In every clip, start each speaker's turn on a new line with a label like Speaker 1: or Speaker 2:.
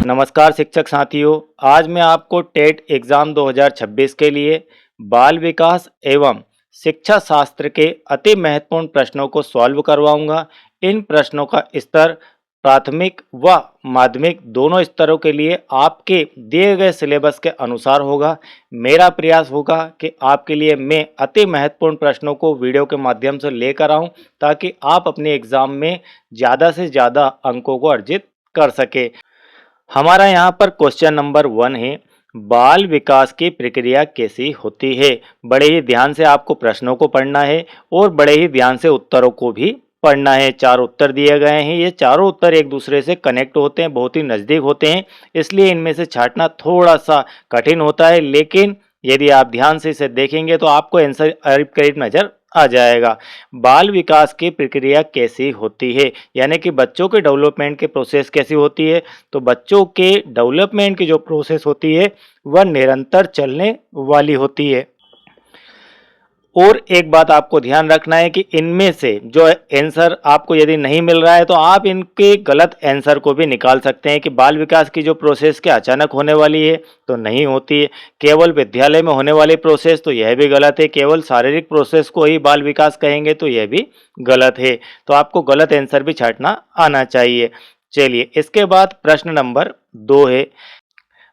Speaker 1: नमस्कार शिक्षक साथियों, आज मैं आपको टेट एग्ज़ाम 2026 के लिए बाल विकास एवं शिक्षा शास्त्र के अति महत्वपूर्ण प्रश्नों को सॉल्व करवाऊंगा। इन प्रश्नों का स्तर प्राथमिक व माध्यमिक दोनों स्तरों के लिए आपके दिए गए सिलेबस के अनुसार होगा। मेरा प्रयास होगा कि आपके लिए मैं अति महत्वपूर्ण प्रश्नों को वीडियो के माध्यम से लेकर आऊं, ताकि आप अपने एग्ज़ाम में ज़्यादा से ज़्यादा अंकों को अर्जित कर सके। हमारा यहाँ पर क्वेश्चन नंबर 1 है, बाल विकास की प्रक्रिया कैसी होती है। बड़े ही ध्यान से आपको प्रश्नों को पढ़ना है और बड़े ही ध्यान से उत्तरों को भी पढ़ना है। 4 उत्तर दिए गए हैं, ये चारों उत्तर एक दूसरे से कनेक्ट होते हैं, बहुत ही नज़दीक होते हैं, इसलिए इनमें से छांटना थोड़ा सा कठिन होता है, लेकिन यदि आप ध्यान से इसे देखेंगे तो आपको आंसर करीब नज़र आ जाएगा। बाल विकास की प्रक्रिया कैसी होती है, यानी कि बच्चों के डेवलपमेंट की प्रोसेस कैसी होती है। तो बच्चों के डेवलपमेंट की जो प्रोसेस होती है वह निरंतर चलने वाली होती है। और एक बात आपको ध्यान रखना है कि इनमें से जो आंसर आपको यदि नहीं मिल रहा है तो आप इनके गलत आंसर को भी निकाल सकते हैं कि बाल विकास की जो प्रोसेस क्या अचानक होने वाली है, तो नहीं होती है। केवल विद्यालय में होने वाली प्रोसेस, तो यह भी गलत है। केवल शारीरिक प्रोसेस को ही बाल विकास कहेंगे तो यह भी गलत है। तो आपको गलत आंसर भी छांटना आना चाहिए। चलिए, इसके बाद प्रश्न नंबर 2 है,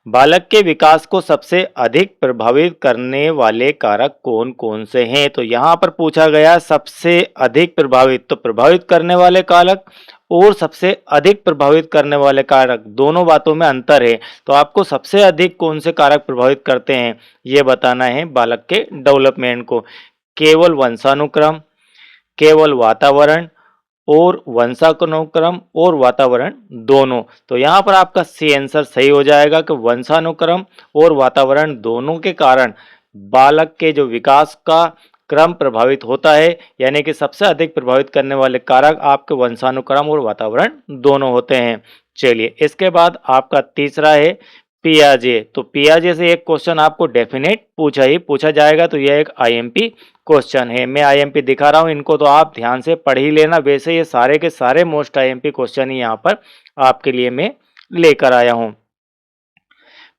Speaker 1: बालक के विकास को सबसे अधिक प्रभावित करने वाले कारक कौन कौन से हैं। तो यहाँ पर पूछा गया सबसे अधिक प्रभावित, तो प्रभावित करने वाले कारक और सबसे अधिक प्रभावित करने वाले कारक, दोनों बातों में अंतर है। तो आपको सबसे अधिक कौन से कारक प्रभावित करते हैं ये बताना है बालक के डेवलपमेंट को। केवल वंशानुक्रम, केवल वातावरण और वंशानुक्रम और वातावरण दोनों। तो यहाँ पर आपका सी आंसर सही हो जाएगा कि वंशानुक्रम और वातावरण दोनों के कारण बालक के जो विकास का क्रम प्रभावित होता है, यानी कि सबसे अधिक प्रभावित करने वाले कारक आपके वंशानुक्रम और वातावरण दोनों होते हैं। चलिए, इसके बाद आपका तीसरा है पियाजे। तो पियाजे से एक क्वेश्चन आपको डेफिनेट पूछा जाएगा, तो यह एक आईएमपी क्वेश्चन है। मैं आईएमपी दिखा रहा हूं, इनको तो आप ध्यान से पढ़ ही लेना। वैसे ये सारे के सारे मोस्ट आईएमपी क्वेश्चन ही यहाँ पर आपके लिए मैं लेकर आया हूं।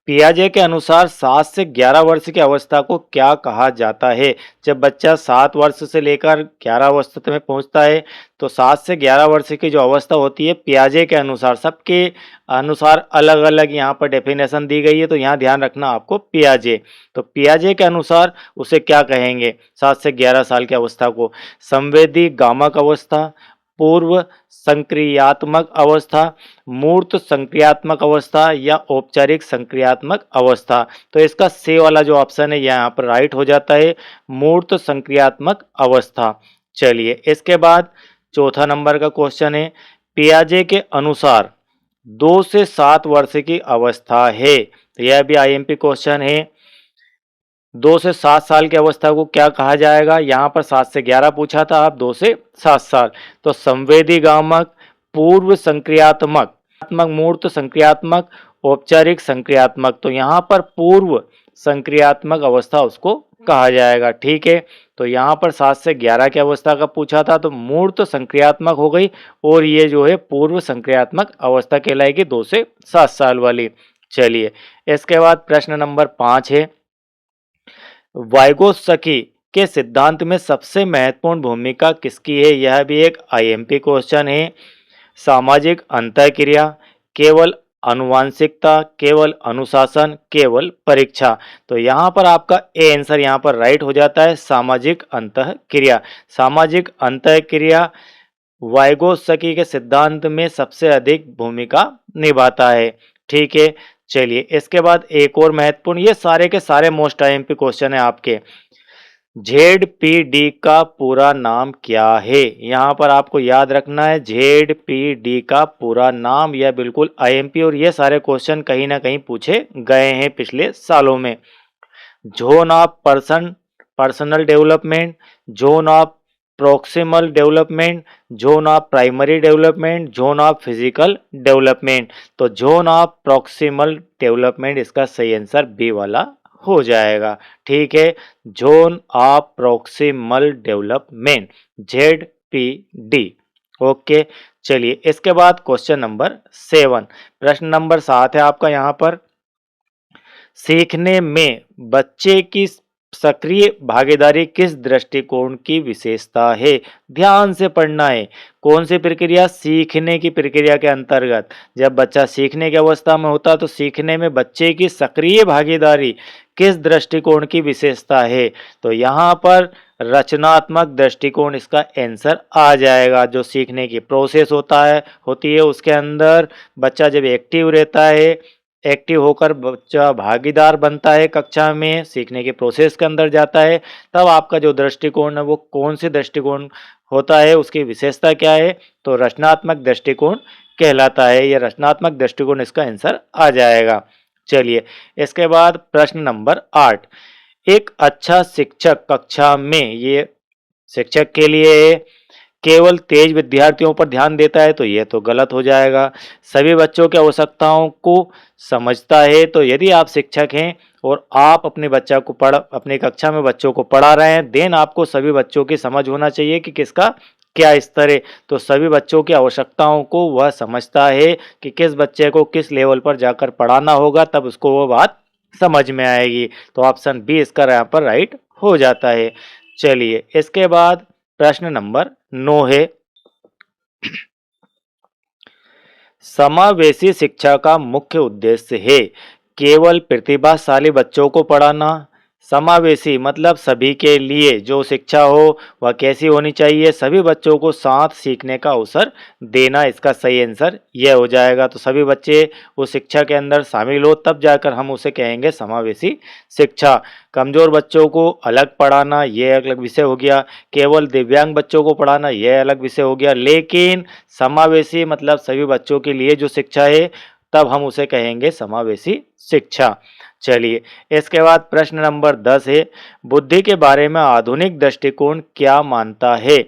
Speaker 1: पियाजे के अनुसार 7 से 11 वर्ष की अवस्था को क्या कहा जाता है। जब बच्चा 7 वर्ष से लेकर 11 वर्ष में पहुंचता है, तो 7 से 11 वर्ष की जो अवस्था होती है पियाजे के अनुसार, सबके अनुसार अलग अलग यहाँ पर डेफिनेशन दी गई है। तो यहाँ ध्यान रखना आपको पियाजे। तो पियाजे के अनुसार उसे क्या कहेंगे 7 से 11 साल की अवस्था को। संवेदी गामक अवस्था, पूर्व संक्रियात्मक अवस्था, मूर्त संक्रियात्मक अवस्था या औपचारिक संक्रियात्मक अवस्था। तो इसका सी वाला जो ऑप्शन है यहाँ पर राइट हो जाता है, मूर्त संक्रियात्मक अवस्था। चलिए, इसके बाद चौथा नंबर का क्वेश्चन है, पियाजे के अनुसार 2 से 7 वर्ष की अवस्था है। तो यह भी आईएमपी क्वेश्चन है। 2 से 7 साल की अवस्था को क्या कहा जाएगा। यहाँ पर 7 से 11 पूछा था, आप 2 से 7 साल। तो संवेदी गामक, पूर्व संक्रियात्मक, मूर्त संक्रियात्मक, औपचारिक संक्रियात्मक। तो यहाँ पर पूर्व संक्रियात्मक अवस्था उसको कहा जाएगा। ठीक है, तो यहाँ पर 7 से 11 की अवस्था का पूछा था, तो मूर्त संक्रियात्मक हो गई, और ये जो है पूर्व संक्रियात्मक अवस्था कहलाएगी 2 से 7 साल वाली। चलिए, इसके बाद प्रश्न नंबर 5 है, वाइगोत्स्की के सिद्धांत में सबसे महत्वपूर्ण भूमिका किसकी है। यह भी एक आईएमपी क्वेश्चन है। सामाजिक अंतःक्रिया, केवल आनुवांशिकता, केवल अनुशासन, केवल परीक्षा। तो यहाँ पर आपका ए आंसर यहाँ पर राइट हो जाता है, सामाजिक अंतःक्रिया। सामाजिक अंतःक्रिया वाइगोत्स्की के सिद्धांत में सबसे अधिक भूमिका निभाता है। ठीक है, चलिए, इसके बाद एक और महत्वपूर्ण, ये सारे के सारे मोस्ट आईएमपी क्वेश्चन है आपके। ZPD का पूरा नाम क्या है। यहाँ पर आपको याद रखना है ZPD का पूरा नाम। यह बिल्कुल आईएमपी, और ये सारे क्वेश्चन कहीं ना कहीं पूछे गए हैं पिछले सालों में। Zone of personal development, zone of proximal development, zone of primary development, zone of physical development. तो जोन ऑफ प्रॉक्सिमल डेवलपमेंट इसका सही आंसर बी वाला हो जाएगा। ठीक है, zone of proximal development, ZPD। Okay, चलिए इसके बाद क्वेश्चन नंबर 7। प्रश्न नंबर 7 है आपका यहाँ पर, सीखने में बच्चे की सक्रिय भागीदारी किस दृष्टिकोण की विशेषता है? ध्यान से पढ़ना है। कौन सी प्रक्रिया? सीखने की प्रक्रिया के अंतर्गत जब बच्चा सीखने की अवस्था में होता है तो सीखने में बच्चे की सक्रिय भागीदारी किस दृष्टिकोण की विशेषता है? तो यहाँ पर रचनात्मक दृष्टिकोण इसका आंसर आ जाएगा। जो सीखने की प्रोसेस होती है उसके अंदर बच्चा जब एक्टिव रहता है, एक्टिव होकर बच्चा भागीदार बनता है, कक्षा में सीखने के प्रोसेस के अंदर जाता है, तब आपका जो दृष्टिकोण है वो कौन से दृष्टिकोण होता है, उसकी विशेषता क्या है? तो रचनात्मक दृष्टिकोण कहलाता है। यह रचनात्मक दृष्टिकोण इसका आंसर आ जाएगा। चलिए इसके बाद प्रश्न नंबर 8, एक अच्छा शिक्षक कक्षा में, ये शिक्षक के लिए केवल तेज विद्यार्थियों पर ध्यान देता है तो यह तो गलत हो जाएगा। सभी बच्चों की आवश्यकताओं को समझता है। तो यदि आप शिक्षक हैं और आप अपनी कक्षा में बच्चों को पढ़ा रहे हैं, देन आपको सभी बच्चों की समझ होना चाहिए कि किसका क्या स्तर है। तो सभी बच्चों की आवश्यकताओं को वह समझता है कि किस बच्चे को किस लेवल पर जाकर पढ़ाना होगा, तब उसको वो बात समझ में आएगी। तो ऑप्शन बी इसका यहाँ पर राइट हो जाता है। चलिए इसके बाद प्रश्न नंबर 9 है, समावेशी शिक्षा का मुख्य उद्देश्य है केवल प्रतिभाशाली बच्चों को पढ़ाना। समावेशी मतलब सभी के लिए जो शिक्षा हो वह कैसी होनी चाहिए? सभी बच्चों को साथ सीखने का अवसर देना, इसका सही आंसर यह हो जाएगा। तो सभी बच्चे उस शिक्षा के अंदर शामिल हो तब जाकर हम उसे कहेंगे समावेशी शिक्षा। कमजोर बच्चों को अलग पढ़ाना यह अलग विषय हो गया, केवल दिव्यांग बच्चों को पढ़ाना यह अलग विषय हो गया। लेकिन समावेशी मतलब सभी बच्चों के लिए जो शिक्षा है, तब हम उसे कहेंगे समावेशी शिक्षा। चलिए इसके बाद प्रश्न नंबर 10 है, बुद्धि के बारे में आधुनिक दृष्टिकोण क्या मानता है?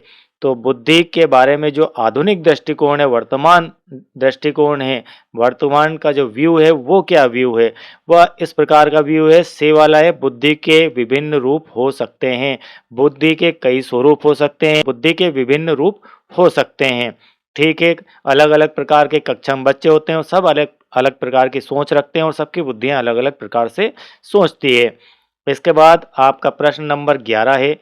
Speaker 1: तो बुद्धि के बारे में जो आधुनिक दृष्टिकोण है, वर्तमान दृष्टिकोण है, वर्तमान का जो व्यू है वो क्या व्यू है? वह इस प्रकार का व्यू है, से वाला है, बुद्धि के विभिन्न रूप हो सकते हैं। बुद्धि के कई स्वरूप हो सकते हैं, बुद्धि के विभिन्न रूप हो सकते हैं। ठीक है, अलग अलग प्रकार के कक्षम बच्चे होते हैं और सब अलग अलग प्रकार की सोच रखते हैं और सबकी बुद्धियां अलग अलग प्रकार से सोचती है। इसके बाद आपका प्रश्न नंबर 11 है,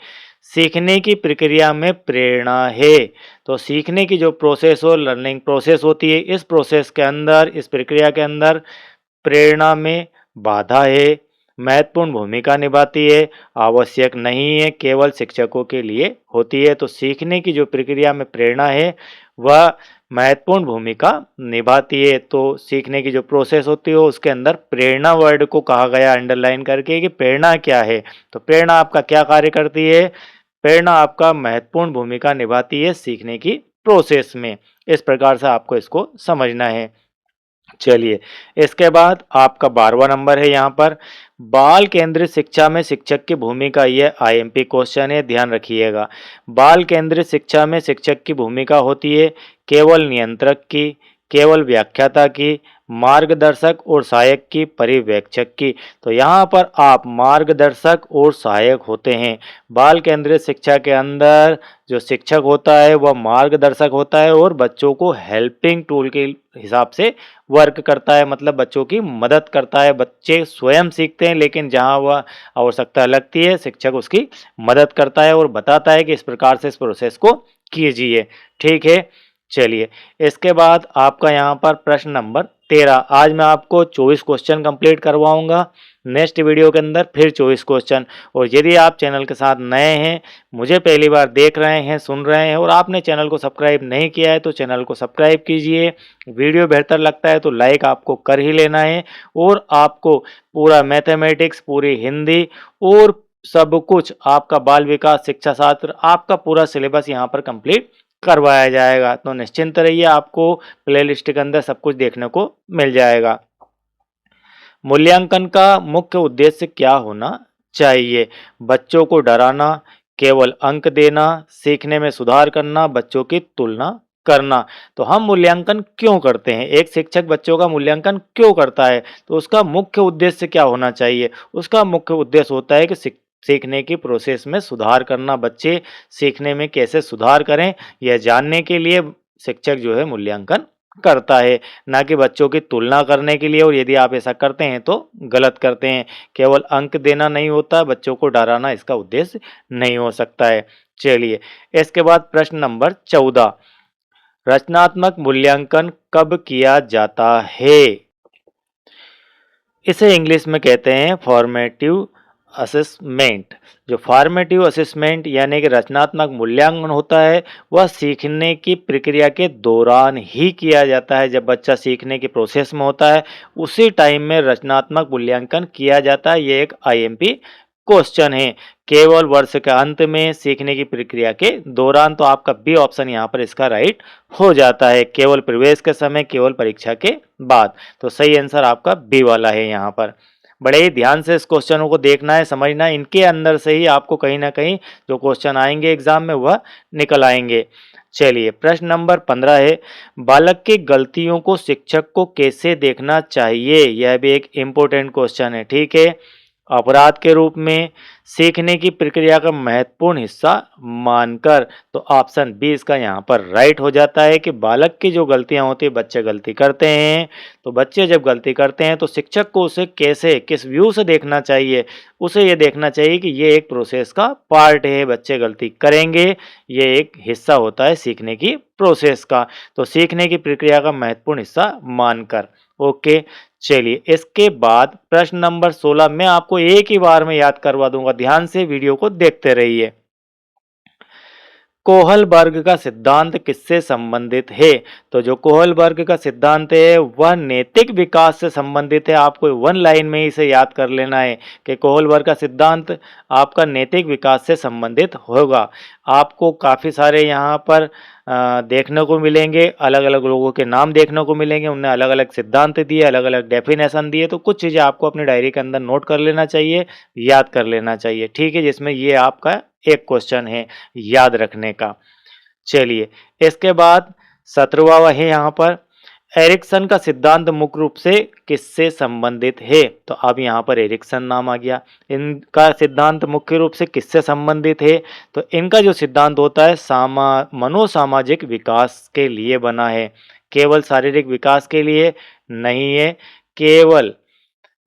Speaker 1: सीखने की प्रक्रिया में प्रेरणा है। तो सीखने की जो प्रोसेस हो, लर्निंग प्रोसेस होती है, इस प्रोसेस के अंदर, इस प्रक्रिया के अंदर प्रेरणा में बाधा है, महत्वपूर्ण भूमिका निभाती है, आवश्यक नहीं है, केवल शिक्षकों के लिए होती है। तो सीखने की जो प्रक्रिया में प्रेरणा है वह महत्वपूर्ण भूमिका निभाती है। तो सीखने की जो प्रोसेस होती है उसके अंदर प्रेरणा वर्ड को कहा गया अंडरलाइन करके कि प्रेरणा क्या है। तो प्रेरणा आपका क्या कार्य करती है? प्रेरणा आपका महत्वपूर्ण भूमिका निभाती है सीखने की प्रोसेस में। इस प्रकार से आपको इसको समझना है। चलिए इसके बाद आपका 12वां नंबर है यहाँ पर, बाल केंद्रित शिक्षा में शिक्षक की भूमिका। यह आईएमपी क्वेश्चन है, ध्यान रखिएगा। बाल केंद्रित शिक्षा में शिक्षक की भूमिका होती है केवल नियंत्रक की, केवल व्याख्याता की, मार्गदर्शक और सहायक की, पर्यवेक्षक की। तो यहाँ पर आप मार्गदर्शक और सहायक होते हैं। बाल केंद्रित शिक्षा के अंदर जो शिक्षक होता है वह मार्गदर्शक होता है और बच्चों को हेल्पिंग टूल के हिसाब से वर्क करता है, मतलब बच्चों की मदद करता है। बच्चे स्वयं सीखते हैं लेकिन जहाँ वह आवश्यकता लगती है शिक्षक उसकी मदद करता है और बताता है कि इस प्रकार से इस प्रोसेस को कीजिए। ठीक है, चलिए इसके बाद आपका यहाँ पर प्रश्न नंबर 13। आज मैं आपको 24 क्वेश्चन कंप्लीट करवाऊंगा, नेक्स्ट वीडियो के अंदर फिर 24 क्वेश्चन। और यदि आप चैनल के साथ नए हैं, मुझे पहली बार देख रहे हैं, सुन रहे हैं और आपने चैनल को सब्सक्राइब नहीं किया है तो चैनल को सब्सक्राइब कीजिए। वीडियो बेहतर लगता है तो लाइक आपको कर ही लेना है। और आपको पूरा मैथमेटिक्स, पूरी हिंदी और सब कुछ आपका बाल विकास शिक्षा शास्त्र, आपका पूरा सिलेबस यहाँ पर कंप्लीट करवाया जाएगा। तो निश्चिंत रहिए, आपको प्लेलिस्ट के अंदर सब कुछ देखने को मिल जाएगा। मूल्यांकन का मुख्य उद्देश्य क्या होना चाहिए? बच्चों को डराना, केवल अंक देना, सीखने में सुधार करना, बच्चों की तुलना करना। तो हम मूल्यांकन क्यों करते हैं? एक शिक्षक बच्चों का मूल्यांकन क्यों करता है? तो उसका मुख्य उद्देश्य क्या होना चाहिए? उसका मुख्य उद्देश्य होता है कि सीखने की प्रोसेस में सुधार करना, बच्चे सीखने में कैसे सुधार करें, यह जानने के लिए शिक्षक जो है मूल्यांकन करता है, ना कि बच्चों की तुलना करने के लिए। और यदि आप ऐसा करते हैं तो गलत करते हैं। केवल अंक देना नहीं होता, बच्चों को डराना इसका उद्देश्य नहीं हो सकता है। चलिए, इसके बाद प्रश्न नंबर 14, रचनात्मक मूल्यांकन कब किया जाता है? इसे इंग्लिश में कहते हैं फॉर्मेटिव असेसमेंट। जो फॉर्मेटिव असेसमेंट यानी कि रचनात्मक मूल्यांकन होता है, वह सीखने की प्रक्रिया के दौरान ही किया जाता है। जब बच्चा सीखने की प्रोसेस में होता है, उसी टाइम में रचनात्मक मूल्यांकन किया जाता है। ये एक आईएमपी क्वेश्चन है। केवल वर्ष के अंत में, सीखने की प्रक्रिया के दौरान, तो आपका बी ऑप्शन यहाँ पर इसका राइट हो जाता है। केवल प्रवेश के समय, केवल परीक्षा के बाद। तो सही आंसर आपका बी वाला है। यहाँ पर बड़े ही ध्यान से इस क्वेश्चनों को देखना है, समझना है। इनके अंदर से ही आपको कहीं ना कहीं जो क्वेश्चन आएंगे एग्जाम में वह निकल आएंगे। चलिए, प्रश्न नंबर 15 है, बालक की गलतियों को शिक्षक को कैसे देखना चाहिए? यह भी एक इम्पोर्टेंट क्वेश्चन है। ठीक है, अपराध के रूप में, सीखने की प्रक्रिया का महत्वपूर्ण हिस्सा मानकर। तो ऑप्शन बी इसका यहाँ पर राइट हो जाता है कि बालक की जो गलतियाँ होती है, बच्चे गलती करते हैं, तो बच्चे जब गलती करते हैं तो शिक्षक को उसे कैसे, किस व्यू से देखना चाहिए? उसे ये देखना चाहिए कि ये एक प्रोसेस का पार्ट है, बच्चे गलती करेंगे, ये एक हिस्सा होता है सीखने की प्रोसेस का। तो सीखने की प्रक्रिया का महत्वपूर्ण हिस्सा मानकर। ओके, चलिए, इसके बाद प्रश्न नंबर 16 मैं आपको एक ही बार में याद करवा दूंगा, ध्यान से वीडियो को देखते रहिए। कोहलबर्ग का सिद्धांत किससे संबंधित है? तो जो कोहलबर्ग का सिद्धांत है वह नैतिक विकास से संबंधित है। आपको वन लाइन में इसे याद कर लेना है कि कोहलबर्ग का सिद्धांत आपका नैतिक विकास से संबंधित होगा। आपको काफ़ी सारे यहाँ पर देखने को मिलेंगे, अलग अलग लोगों के नाम देखने को मिलेंगे, उन्हें अलग अलग सिद्धांत दिए, अलग अलग डेफिनेशन दिए। तो कुछ चीज़ें आपको अपनी डायरी के अंदर नोट कर लेना चाहिए, याद कर लेना चाहिए। ठीक है, जिसमें ये आपका एक क्वेश्चन है याद रखने का। चलिए, इसके बाद 17वां है यहाँ पर, एरिक्सन का सिद्धांत मुख्य रूप से किससे संबंधित है? तो अब यहाँ पर एरिक्सन नाम आ गया। इनका सिद्धांत मुख्य रूप से किससे संबंधित है? तो इनका जो सिद्धांत होता है मनोसामाजिक विकास के लिए बना है। केवल शारीरिक विकास के लिए नहीं है, केवल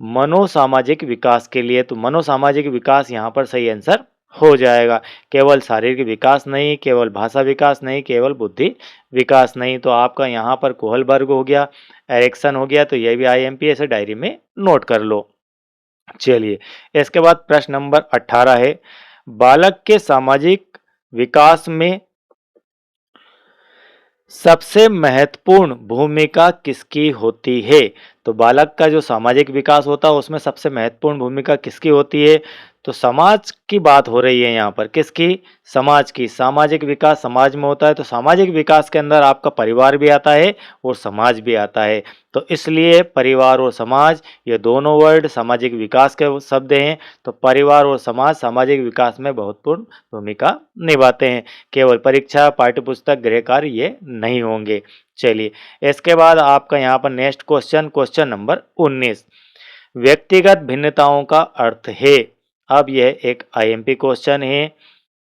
Speaker 1: मनोसामाजिक विकास के लिए। तो मनोसामाजिक विकास यहाँ पर सही आंसर हो जाएगा। केवल शारीरिक विकास नहीं, केवल भाषा विकास नहीं, केवल बुद्धि विकास नहीं। तो आपका यहाँ पर कोहलबर्ग हो गया, एरिक्सन हो गया। तो यह भी आईएमपी ऐसे डायरी में नोट कर लो। चलिए, इसके बाद प्रश्न नंबर 18 है, बालक के सामाजिक विकास में सबसे महत्वपूर्ण भूमिका किसकी होती है? तो बालक का जो सामाजिक विकास होता है उसमें सबसे महत्वपूर्ण भूमिका किसकी होती है? तो समाज की बात हो रही है यहाँ पर। किसकी? समाज की। सामाजिक विकास समाज में होता है, तो सामाजिक विकास के अंदर आपका परिवार भी आता है और समाज भी आता है। तो इसलिए परिवार और समाज, ये दोनों वर्ड सामाजिक विकास के शब्द हैं। तो परिवार और समाज सामाजिक विकास में महत्वपूर्ण भूमिका निभाते हैं। केवल परीक्षा, पाठ्यपुस्तक, गृह कार्य ये नहीं होंगे। चलिए, इसके बाद आपका यहाँ पर नेक्स्ट क्वेश्चन नंबर 19, व्यक्तिगत भिन्नताओं का अर्थ है। अब यह एक आईएमपी क्वेश्चन है।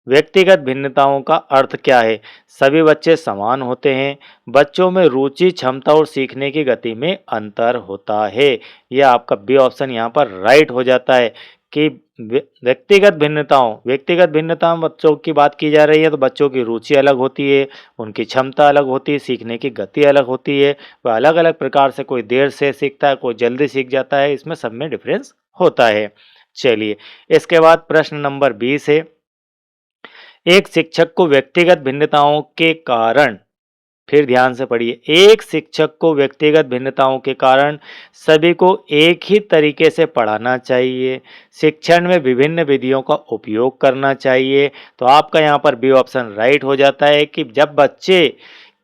Speaker 1: व्यक्तिगत भिन्नताओं का अर्थ क्या है? सभी बच्चे समान होते हैं, बच्चों में रुचि, क्षमता और सीखने की गति में अंतर होता है। यह आपका बी ऑप्शन यहाँ पर राइट हो जाता है कि व्यक्तिगत भिन्नताओं बच्चों की बात की जा रही है। तो बच्चों की रुचि अलग होती है, उनकी क्षमता अलग होती है, सीखने की गति अलग होती है, वह अलग अलग प्रकार से, कोई देर से सीखता है, कोई जल्दी सीख जाता है, इसमें सब में डिफरेंस होता है। चलिए, इसके बाद प्रश्न नंबर 20 है, एक शिक्षक को व्यक्तिगत भिन्नताओं के कारण, फिर ध्यान से पढ़िए, एक शिक्षक को व्यक्तिगत भिन्नताओं के कारण सभी को एक ही तरीके से पढ़ाना चाहिए, शिक्षण में विभिन्न विधियों का उपयोग करना चाहिए। तो आपका यहाँ पर बी ऑप्शन राइट हो जाता है कि जब बच्चे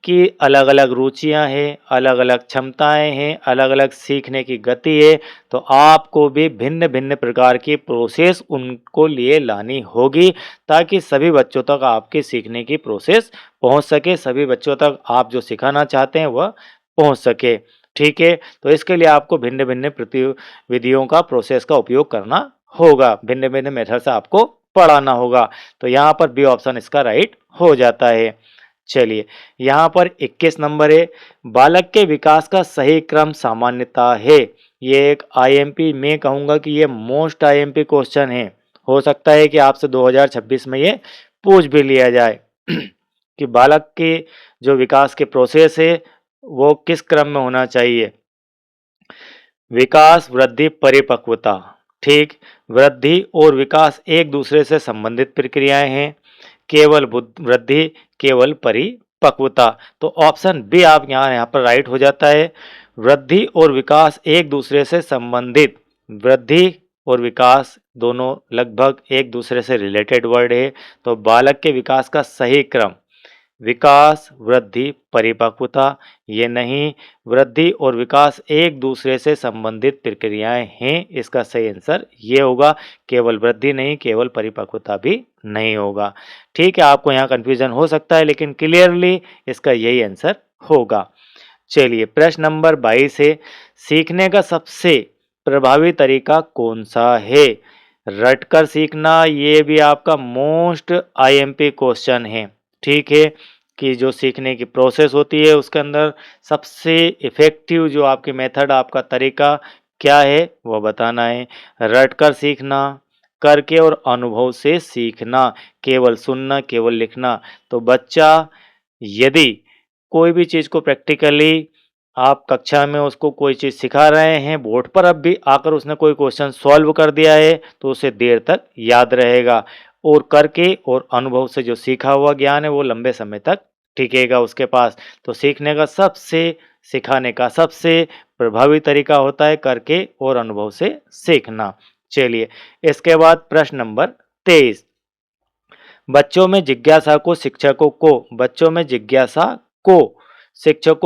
Speaker 1: की अलग अलग रुचियां हैं, अलग अलग क्षमताएं हैं, अलग अलग सीखने की गति है, तो आपको भी भिन्न भिन्न प्रकार की प्रोसेस उनको लिए लानी होगी, ताकि सभी बच्चों तक आपकी सीखने की प्रोसेस पहुंच सके, सभी बच्चों तक आप जो सिखाना चाहते हैं वह पहुंच सके। ठीक है, तो इसके लिए आपको भिन्न भिन्न विधियों का, प्रोसेस का उपयोग करना होगा, भिन्न भिन्न मेथड से आपको पढ़ाना होगा। तो यहाँ पर बी ऑप्शन इसका राइट हो जाता है। चलिए, यहाँ पर 21 नंबर है, बालक के विकास का सही क्रम सामान्यता है। ये एक आईएमपी, मैं कहूँगा कि ये मोस्ट आईएमपी क्वेश्चन है। हो सकता है कि आपसे 2026 में ये पूछ भी लिया जाए कि बालक के जो विकास के प्रोसेस है वो किस क्रम में होना चाहिए। विकास, वृद्धि, परिपक्वता। ठीक, वृद्धि और विकास एक दूसरे से संबंधित प्रक्रियाएं हैं। केवल वृद्धि, केवल परिपक्वता। तो ऑप्शन बी आप यहाँ पर राइट हो जाता है। वृद्धि और विकास एक दूसरे से संबंधित। वृद्धि और विकास दोनों लगभग एक दूसरे से रिलेटेड वर्ड है। तो बालक के विकास का सही क्रम विकास, वृद्धि, परिपक्वता, ये नहीं, वृद्धि और विकास एक दूसरे से संबंधित प्रक्रियाएं हैं। इसका सही आंसर ये होगा, केवल वृद्धि नहीं, केवल परिपक्वता भी नहीं होगा। ठीक है, आपको यहाँ कंफ्यूजन हो सकता है, लेकिन क्लियरली इसका यही आंसर होगा। चलिए, प्रश्न नंबर 22 है, सीखने का सबसे प्रभावी तरीका कौन सा है। रटकर सीखना, ये भी आपका मोस्ट आईएमपी क्वेश्चन है। ठीक है, कि जो सीखने की प्रोसेस होती है उसके अंदर सबसे इफ़ेक्टिव जो आपकी मेथड, आपका तरीका क्या है वो बताना है। रटकर सीखना, करके और अनुभव से सीखना, केवल सुनना, केवल लिखना। तो बच्चा यदि कोई भी चीज़ को प्रैक्टिकली आप कक्षा में उसको कोई चीज़ सिखा रहे हैं, बोर्ड पर अब भी आकर उसने कोई क्वेश्चन सॉल्व कर दिया है तो उसे देर तक याद रहेगा, और करके और अनुभव से जो सीखा हुआ ज्ञान है वो लंबे समय तक टिकेगा उसके पास। तो सीखने का सिखाने का सबसे प्रभावी तरीका होता है करके और अनुभव से सीखना। चलिए, इसके बाद प्रश्न नंबर 23, बच्चों में जिज्ञासा को शिक्षकों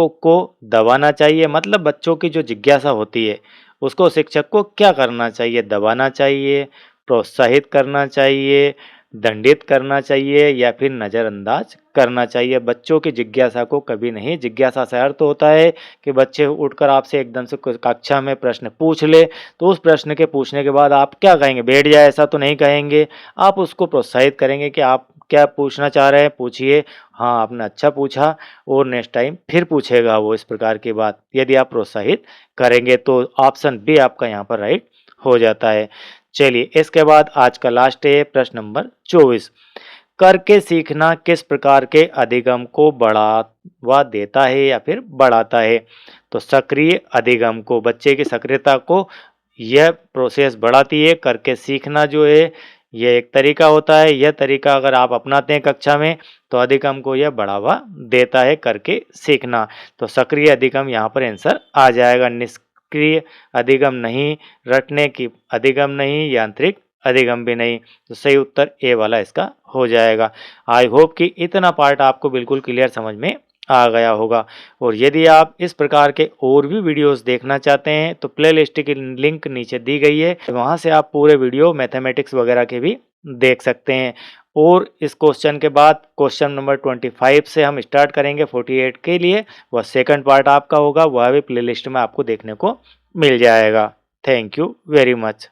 Speaker 1: को दबाना चाहिए। मतलब बच्चों की जो जिज्ञासा होती है उसको शिक्षक को क्या करना चाहिए, दबाना चाहिए, प्रोत्साहित करना चाहिए, दंडित करना चाहिए, या फिर नज़रअंदाज करना चाहिए। बच्चों की जिज्ञासा को कभी नहीं, जिज्ञासा से अर्थ होता है कि बच्चे उठकर आपसे एकदम से कक्षा में प्रश्न पूछ ले, तो उस प्रश्न के पूछने के बाद आप क्या कहेंगे, बैठ जाए ऐसा तो नहीं कहेंगे। आप उसको प्रोत्साहित करेंगे कि आप क्या पूछना चाह रहे हैं, पूछिए, हाँ आपने अच्छा पूछा, और नेक्स्ट टाइम फिर पूछेगा वो, इस प्रकार की बात यदि आप प्रोत्साहित करेंगे। तो ऑप्शन बी आपका यहाँ पर राइट हो जाता है। चलिए, इसके बाद आज का लास्ट है प्रश्न नंबर 24, करके सीखना किस प्रकार के अधिगम को बढ़ावा देता है या फिर बढ़ाता है। तो सक्रिय अधिगम को, बच्चे की सक्रियता को यह प्रोसेस बढ़ाती है। करके सीखना जो है यह एक तरीका होता है, यह तरीका अगर आप अपनाते हैं कक्षा में तो अधिगम को यह बढ़ावा देता है, करके सीखना। तो सक्रिय अधिगम यहाँ पर आंसर आ जाएगा, निष्क्रिय अधिगम नहीं, रटने की अधिगम नहीं, यांत्रिक अधिगम भी नहीं। तो सही उत्तर ए वाला इसका हो जाएगा। आई होप कि इतना पार्ट आपको बिल्कुल क्लियर समझ में आ गया होगा। और यदि आप इस प्रकार के और भी वीडियोस देखना चाहते हैं तो प्लेलिस्ट की लिंक नीचे दी गई है, वहाँ से आप पूरे वीडियो मैथमेटिक्स वगैरह के भी देख सकते हैं। और इस क्वेश्चन के बाद क्वेश्चन नंबर 25 से हम स्टार्ट करेंगे 48 के लिए, वह सेकंड पार्ट आपका होगा, वह भी प्लेलिस्ट में आपको देखने को मिल जाएगा। Thank you very much.